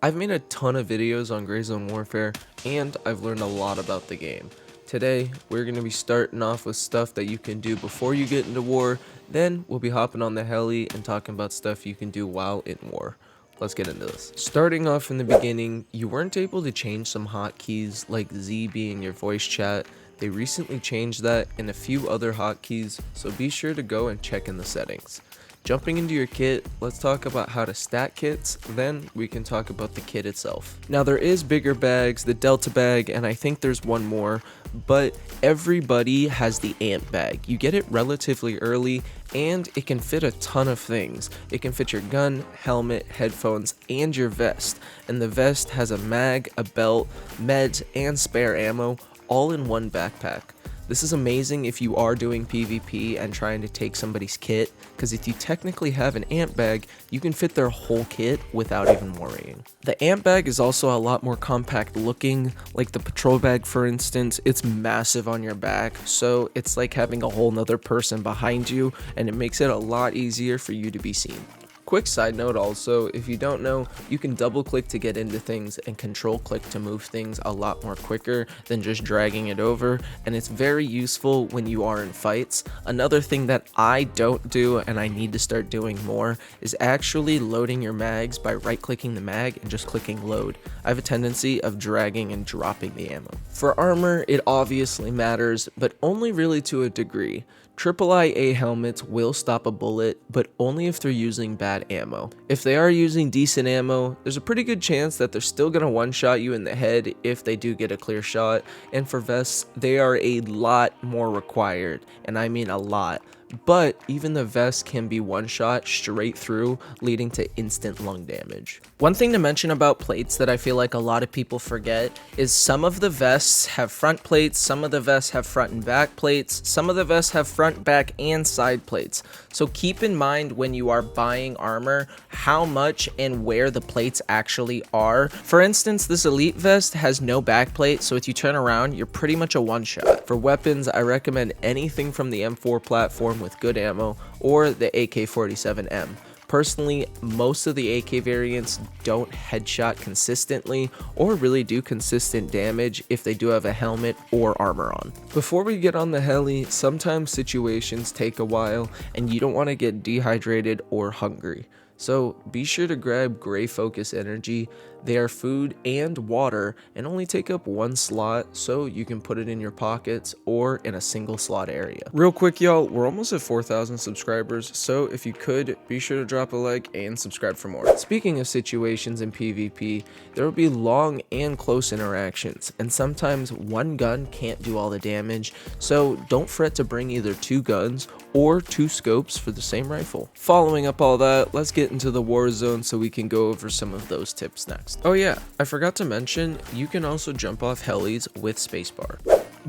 I've made a ton of videos on GrayZone Warfare, and I've learned a lot about the game. Today, we're going to be starting off with stuff that you can do before you get into war, then we'll be hopping on the heli and talking about stuff you can do while in war. Let's get into this. Starting off in the beginning, you weren't able to change some hotkeys like Z being your voice chat. They recently changed that and a few other hotkeys, so be sure to go and check in the settings. Jumping into your kit, let's talk about how to stack kits, then we can talk about the kit itself. Now there is bigger bags, the Delta bag, and I think there's one more, but everybody has the Ant bag. You get it relatively early, and it can fit a ton of things. It can fit your gun, helmet, headphones, and your vest. And the vest has a mag, a belt, meds, and spare ammo, all in one backpack. This is amazing if you are doing PvP and trying to take somebody's kit, because if you technically have an Ant bag, you can fit their whole kit without even worrying. The Ant bag is also a lot more compact looking, like the patrol bag for instance. It's massive on your back, so it's like having a whole nother person behind you, and it makes it a lot easier for you to be seen. Quick side note also, if you don't know, you can double click to get into things and control click to move things a lot more quicker than just dragging it over, and it's very useful when you are in fights. Another thing that I don't do and I need to start doing more is actually loading your mags by right clicking the mag and just clicking load. I have a tendency of dragging and dropping the ammo. For armor, it obviously matters, but only really to a degree. III helmets will stop a bullet, but only if they're using bad ammo. If they are using decent ammo, there's a pretty good chance that they're still going to one-shot you in the head if they do get a clear shot. And for vests, they are a lot more required, and I mean a lot. But even the vest can be one shot straight through, leading to instant lung damage. One thing to mention about plates that I feel like a lot of people forget is some of the vests have front plates, some of the vests have front and back plates, some of the vests have front, back, and side plates. So keep in mind when you are buying armor how much and where the plates actually are. For instance, this elite vest has no back plate, so if you turn around, you're pretty much a one shot. For weapons, I recommend anything from the M4 platform with good ammo or the AK-47M. Personally, most of the AK variants don't headshot consistently or really do consistent damage if they do have a helmet or armor on. Before we get on the heli, sometimes situations take a while and you don't want to get dehydrated or hungry. So be sure to grab Gray Focus Energy. They are food and water and only take up one slot, so you can put it in your pockets or in a single slot area. Real quick y'all, we're almost at 4,000 subscribers, so if you could, be sure to drop a like and subscribe for more. Speaking of situations in PvP, there will be long and close interactions, and sometimes one gun can't do all the damage, so don't fret to bring either two guns or two scopes for the same rifle. Following up all that, let's get into the war zone so we can go over some of those tips next. Oh yeah, I forgot to mention, you can also jump off helis with spacebar.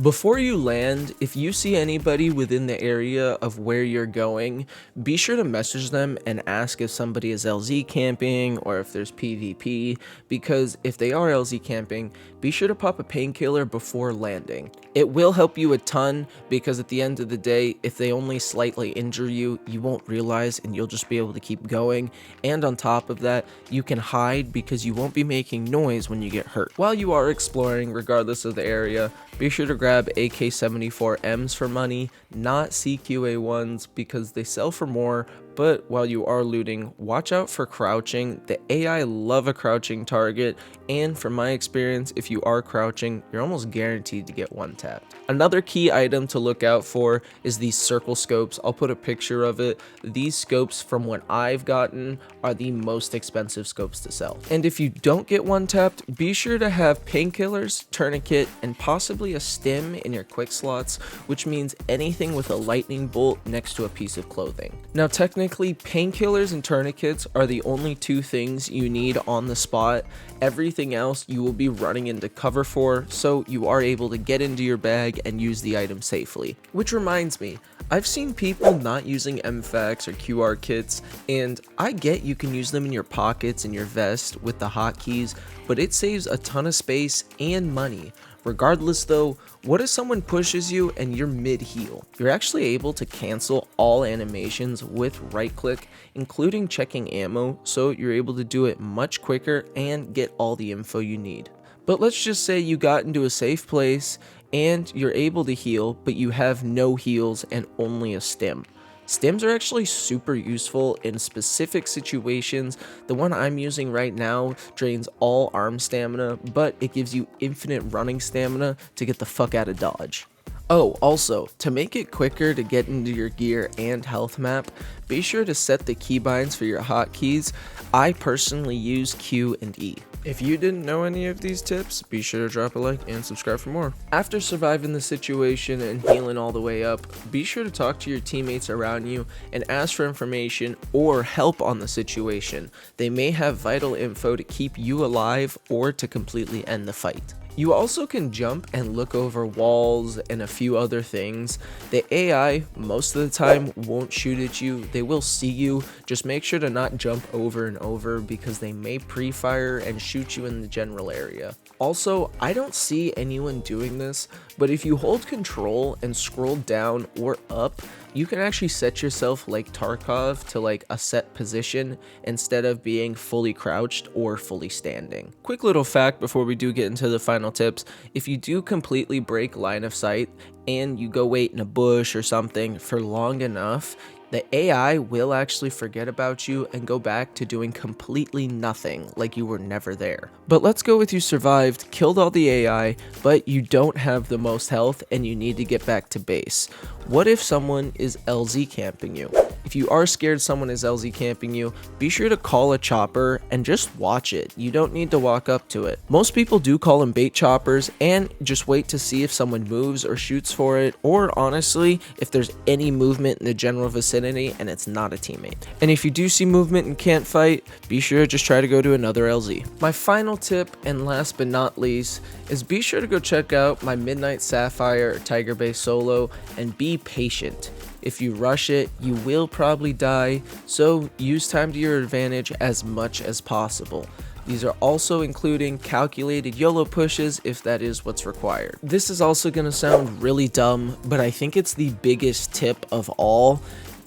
Before you land, if you see anybody within the area of where you're going, be sure to message them and ask if somebody is LZ camping or if there's PvP, because if they are LZ camping, be sure to pop a painkiller before landing. It will help you a ton, because at the end of the day, if they only slightly injure you, you won't realize and you'll just be able to keep going. And on top of that, you can hide because you won't be making noise when you get hurt. While you are exploring, regardless of the area, be sure to grab AK-74Ms for money, not CQA1s, because they sell for more. But while you are looting, watch out for crouching. The AI love a crouching target, and from my experience, if you are crouching, you're almost guaranteed to get one tapped. Another key item to look out for is these circle scopes. I'll put a picture of it. These scopes, from what I've gotten, are the most expensive scopes to sell. And if you don't get one tapped, be sure to have painkillers, tourniquet, and possibly a stim in your quick slots, which means anything with a lightning bolt next to a piece of clothing. Now technically, painkillers and tourniquets are the only two things you need on the spot. Everything else you will be running into cover for, so you are able to get into your bag and use the item safely. Which reminds me, I've seen people not using MFACs or QR kits, and I get you can use them in your pockets and your vest with the hotkeys, but it saves a ton of space and money. Regardless though, what if someone pushes you and you're mid-heal? You're actually able to cancel all animations with right click, including checking ammo, so you're able to do it much quicker and get all the info you need. But let's just say you got into a safe place and you're able to heal, but you have no heals and only a stim. Stims are actually super useful in specific situations. The one I'm using right now drains all arm stamina, but it gives you infinite running stamina to get the fuck out of dodge. Oh, also, to make it quicker to get into your gear and health map, be sure to set the keybinds for your hotkeys. I personally use Q and E. If you didn't know any of these tips, be sure to drop a like and subscribe for more. After surviving the situation and healing all the way up, be sure to talk to your teammates around you and ask for information or help on the situation. They may have vital info to keep you alive or to completely end the fight. You also can jump and look over walls and a few other things. The AI most of the time won't shoot at you, they will see you. Just make sure to not jump over and over because they may pre-fire and shoot you in the general area. Also, I don't see anyone doing this, but if you hold control and scroll down or up, you can actually set yourself like Tarkov to like a set position instead of being fully crouched or fully standing. Quick little fact before we do get into the final tips: if you do completely break line of sight and you go wait in a bush or something for long enough, the AI will actually forget about you and go back to doing completely nothing, like you were never there. But let's go with you survived, killed all the AI, but you don't have the most health and you need to get back to base. What if someone is LZ camping you? If you are scared someone is LZ camping you, be sure to call a chopper and just watch it. You don't need to walk up to it. Most people do call them bait choppers and just wait to see if someone moves or shoots for it, or honestly, if there's any movement in the general vicinity and it's not a teammate. And if you do see movement and can't fight, be sure to just try to go to another LZ. My final tip, and last but not least, is be sure to go check out my Midnight Sapphire or Tiger Bay solo and be patient. If you rush it, you will probably die, so use time to your advantage as much as possible. These are also including calculated YOLO pushes if that is what's required. This is also going to sound really dumb, but I think it's the biggest tip of all.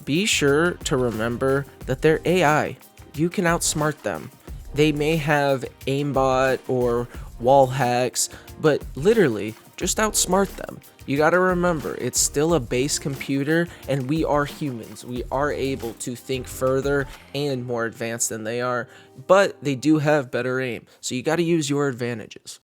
Be sure to remember that they're AI. You can outsmart them. They may have aimbot or wall hacks, but literally just outsmart them. You gotta remember, it's still a base computer and we are humans. We are able to think further and more advanced than they are, but they do have better aim. So you gotta use your advantages.